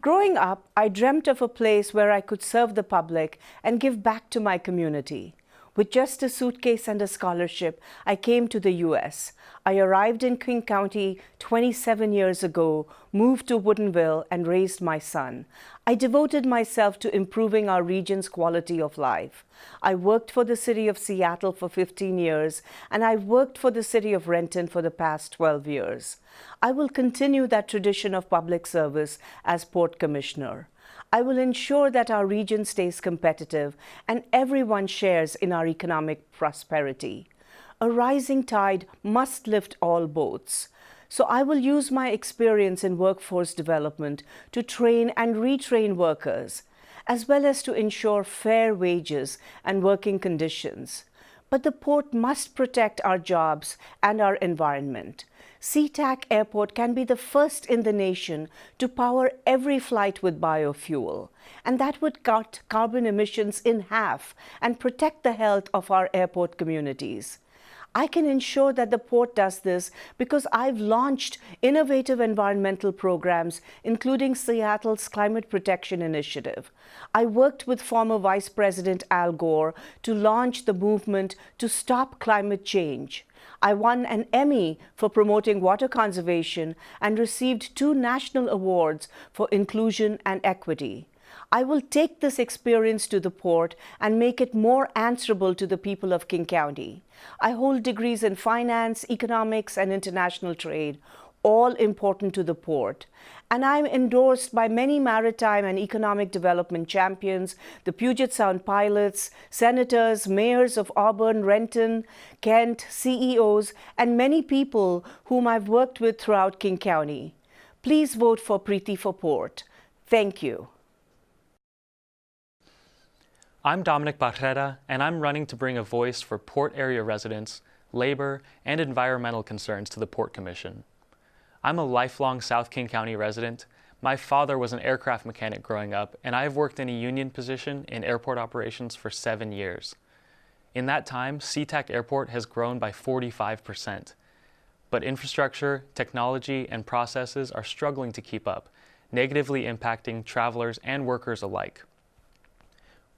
Growing up, I dreamt of a place where I could serve the public and give back to my community. With just a suitcase and a scholarship, I came to the U.S. I arrived in King County 27 years ago, moved to Woodinville, and raised my son. I devoted myself to improving our region's quality of life. I worked for the city of Seattle for 15 years, and I've worked for the city of Renton for the past 12 years. I will continue that tradition of public service as Port Commissioner. I will ensure that our region stays competitive and everyone shares in our economic prosperity. A rising tide must lift all boats. So I will use my experience in workforce development to train and retrain workers, as well as to ensure fair wages and working conditions. But the port must protect our jobs and our environment. SeaTac Airport can be the first in the nation to power every flight with biofuel, and that would cut carbon emissions in half and protect the health of our airport communities. I can ensure that the port does this because I've launched innovative environmental programs, including Seattle's Climate Protection Initiative. I worked with former Vice President Al Gore to launch the movement to stop climate change. I won an Emmy for promoting water conservation and received 2 national awards for inclusion and equity. I will take this experience to the port and make it more answerable to the people of King County. I hold degrees in finance, economics, and international trade, all important to the port. And I'm endorsed by many maritime and economic development champions, the Puget Sound pilots, senators, mayors of Auburn, Renton, Kent, CEOs, and many people whom I've worked with throughout King County. Please vote for Preeti for Port. Thank you. I'm Dominic Barrera, and I'm running to bring a voice for port area residents, labor, and environmental concerns to the Port Commission. I'm a lifelong South King County resident. My father was an aircraft mechanic growing up, and I have worked in a union position in airport operations for 7 years. In that time, SeaTac Airport has grown by 45%. But infrastructure, technology, and processes are struggling to keep up, negatively impacting travelers and workers alike.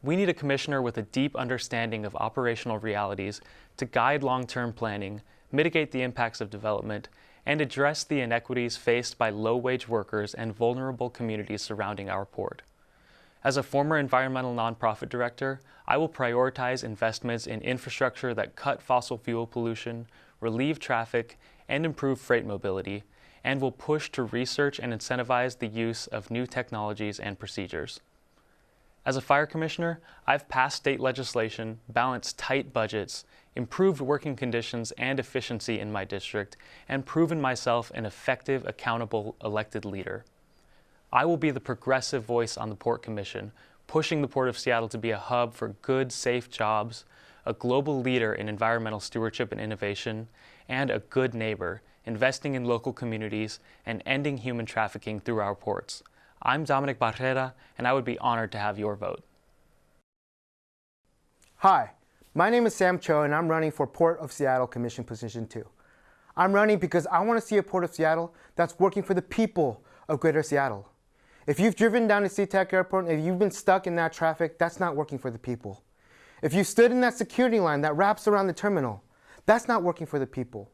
We need a commissioner with a deep understanding of operational realities to guide long-term planning, mitigate the impacts of development, and address the inequities faced by low-wage workers and vulnerable communities surrounding our port. As a former environmental nonprofit director, I will prioritize investments in infrastructure that cut fossil fuel pollution, relieve traffic, and improve freight mobility, and will push to research and incentivize the use of new technologies and procedures. As a fire commissioner, I've passed state legislation, balanced tight budgets, improved working conditions and efficiency in my district, and proven myself an effective, accountable, elected leader. I will be the progressive voice on the Port Commission, pushing the Port of Seattle to be a hub for good, safe jobs, a global leader in environmental stewardship and innovation, and a good neighbor, investing in local communities and ending human trafficking through our ports. I'm Dominic Barrera, and I would be honored to have your vote. Hi, my name is Sam Cho, and I'm running for Port of Seattle Commission Position 2. I'm running because I want to see a Port of Seattle that's working for the people of Greater Seattle. If you've driven down to SeaTac Airport and if you've been stuck in that traffic, that's not working for the people. If you stood in that security line that wraps around the terminal, that's not working for the people.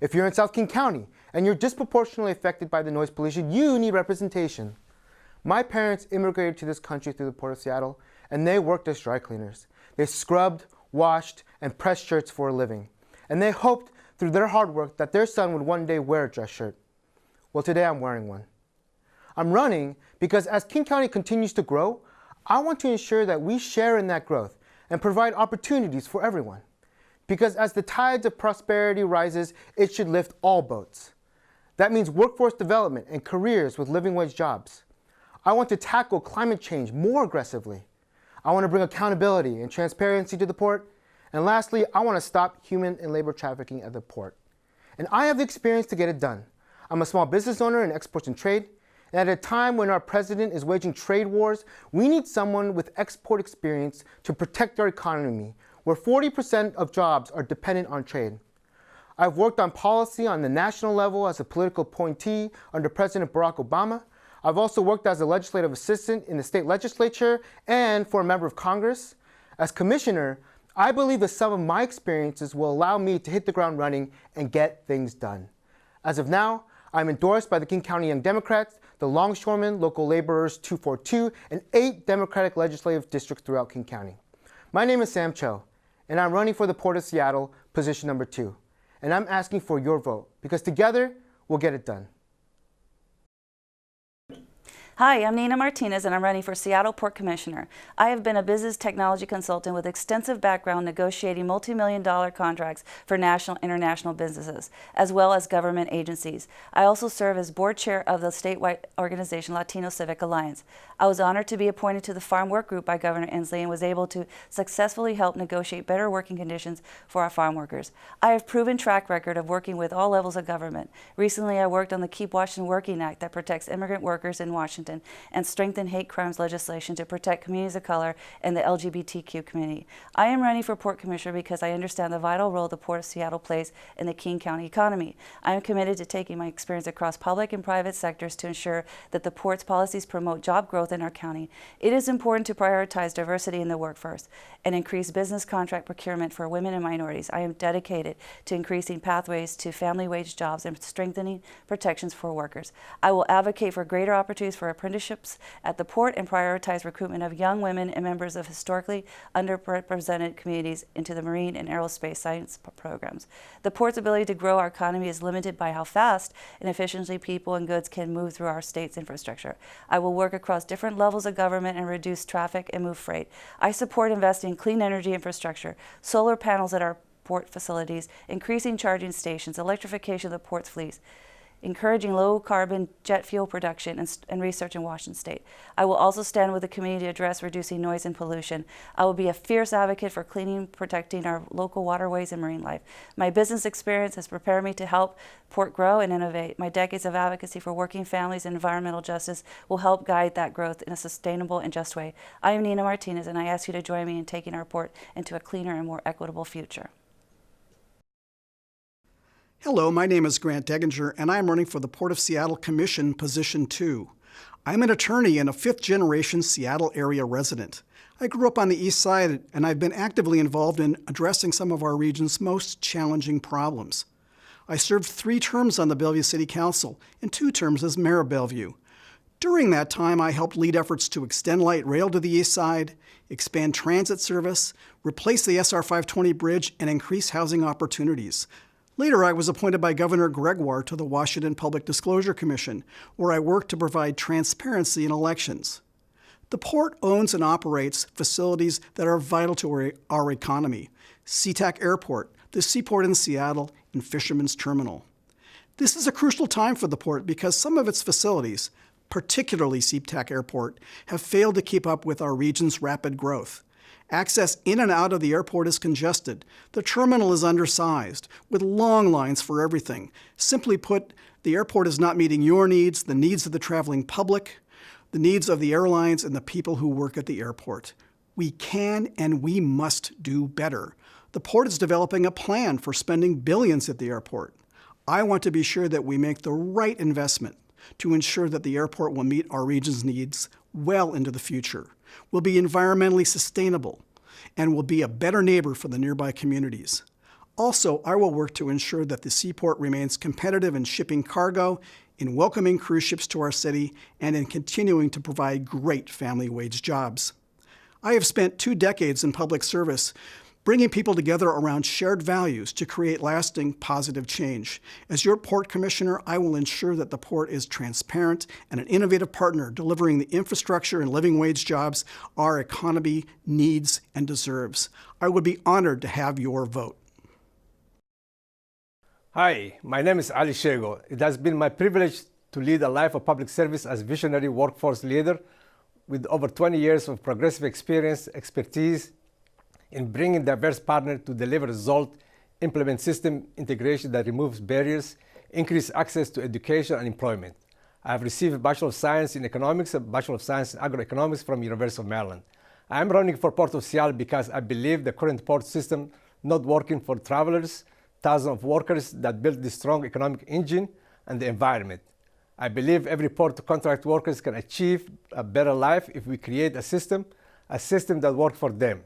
If you're in South King County and you're disproportionately affected by the noise pollution, you need representation. My parents immigrated to this country through the Port of Seattle, and they worked as dry cleaners. They scrubbed, washed, and pressed shirts for a living. And they hoped through their hard work that their son would one day wear a dress shirt. Well, today I'm wearing one. I'm running because as King County continues to grow, I want to ensure that we share in that growth and provide opportunities for everyone. Because as the tides of prosperity rises, it should lift all boats. That means workforce development and careers with living wage jobs. I want to tackle climate change more aggressively. I want to bring accountability and transparency to the port. And lastly, I want to stop human and labor trafficking at the port. And I have the experience to get it done. I'm a small business owner in exports and trade. And at a time when our president is waging trade wars, we need someone with export experience to protect our economy, where 40% of jobs are dependent on trade. I've worked on policy on the national level as a political appointee under President Barack Obama. I've also worked as a legislative assistant in the state legislature and for a member of Congress. As commissioner, I believe the sum of my experiences will allow me to hit the ground running and get things done. As of now, I'm endorsed by the King County Young Democrats, the Longshoremen, Local Laborers 242, and 8 Democratic legislative districts throughout King County. My name is Sam Cho, and I'm running for the Port of Seattle, position number 2. And I'm asking for your vote, because together, we'll get it done. Hi, I'm Nina Martinez and I'm running for Seattle Port Commissioner. I have been a business technology consultant with extensive background negotiating multi-million-dollar contracts for national and international businesses, as well as government agencies. I also serve as board chair of the statewide organization Latino Civic Alliance. I was honored to be appointed to the Farm Work Group by Governor Inslee and was able to successfully help negotiate better working conditions for our farm workers. I have proven track record of working with all levels of government. Recently, I worked on the Keep Washington Working Act that protects immigrant workers in Washington and strengthen hate crimes legislation to protect communities of color and the LGBTQ community. I am running for Port Commissioner because I understand the vital role the Port of Seattle plays in the King County economy. I am committed to taking my experience across public and private sectors to ensure that the Port's policies promote job growth in our county. It is important to prioritize diversity in the workforce and increase business contract procurement for women and minorities. I am dedicated to increasing pathways to family wage jobs and strengthening protections for workers. I will advocate for greater opportunities for apprenticeships at the Port and prioritize recruitment of young women and members of historically underrepresented communities into the marine and aerospace science programs. The Port's ability to grow our economy is limited by how fast and efficiently people and goods can move through our state's infrastructure. I will work across different levels of government and reduce traffic and move freight. I support investing in clean energy infrastructure, solar panels at our port facilities, increasing charging stations, electrification of the port's fleets, encouraging low-carbon jet fuel production and research in Washington State. I will also stand with the community to address reducing noise and pollution. I will be a fierce advocate for cleaning, protecting our local waterways and marine life. My business experience has prepared me to help Port grow and innovate. My decades of advocacy for working families and environmental justice will help guide that growth in a sustainable and just way. I am Nina Martinez, and I ask you to join me in taking our port into a cleaner and more equitable future. Hello, my name is Grant Degginger, and I am running for the Port of Seattle Commission, Position 2. I'm an attorney and a fifth-generation Seattle area resident. I grew up on the east side, and I've been actively involved in addressing some of our region's most challenging problems. I served 3 terms on the Bellevue City Council and 2 terms as mayor of Bellevue. During that time, I helped lead efforts to extend light rail to the east side, expand transit service, replace the SR 520 bridge, and increase housing opportunities. Later, I was appointed by Governor Gregoire to the Washington Public Disclosure Commission, where I worked to provide transparency in elections. The Port owns and operates facilities that are vital to our economy: SeaTac Airport, the Seaport in Seattle, and Fisherman's Terminal. This is a crucial time for the Port because some of its facilities, particularly SeaTac Airport, have failed to keep up with our region's rapid growth. Access in and out of the airport is congested. The terminal is undersized, with long lines for everything. Simply put, the airport is not meeting your needs, the needs of the traveling public, the needs of the airlines, and the people who work at the airport. We can and we must do better. The Port is developing a plan for spending billions at the airport. I want to be sure that we make the right investment to ensure that the airport will meet our region's needs well into the future, will be environmentally sustainable, and will be a better neighbor for the nearby communities. Also, I will work to ensure that the seaport remains competitive in shipping cargo, in welcoming cruise ships to our city, and in continuing to provide great family wage jobs. I have spent 2 decades in public service, bringing people together around shared values to create lasting positive change. As your Port Commissioner, I will ensure that the Port is transparent and an innovative partner delivering the infrastructure and living wage jobs our economy needs and deserves. I would be honored to have your vote. Hi, my name is Ali Shego. It has been my privilege to lead a life of public service as visionary workforce leader with over 20 years of progressive expertise in bringing diverse partners to deliver results, implement system integration that removes barriers, increase access to education and employment. I have received a Bachelor of Science in Economics and Bachelor of Science in Agroeconomics from University of Maryland. I am running for Port of Seattle because I believe the current port system not working for travelers, thousands of workers that built this strong economic engine, and the environment. I believe every port contract workers can achieve a better life if we create a system that works for them.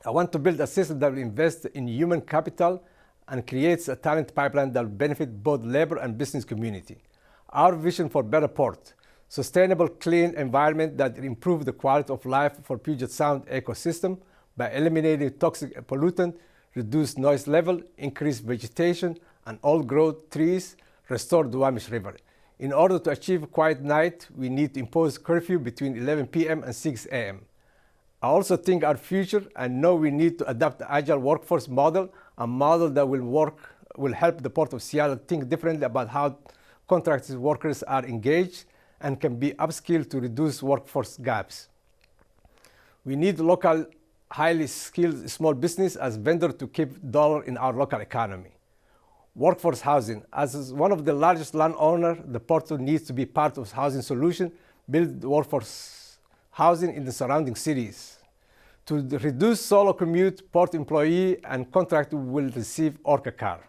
I want to build a system that will invest in human capital and creates a talent pipeline that will benefit both labor and business community. Our vision for better port: sustainable, clean environment that improves the quality of life for Puget Sound ecosystem by eliminating toxic pollutant, reduce noise level, increase vegetation, and old-growth trees, restore the Duwamish River. In order to achieve a quiet night, we need to impose curfew between 11 p.m. and 6 a.m. I also think our future and know we need to adopt the agile workforce model, a model that will help the Port of Seattle think differently about how contracted workers are engaged and can be upskilled to reduce workforce gaps. We need local, highly skilled small business as vendor to keep dollar in our local economy. Workforce housing. As one of the largest landowner, the port needs to be part of housing solution, build workforce housing in the surrounding cities. To reduce solo commute, port employee and contractor will receive Orca car.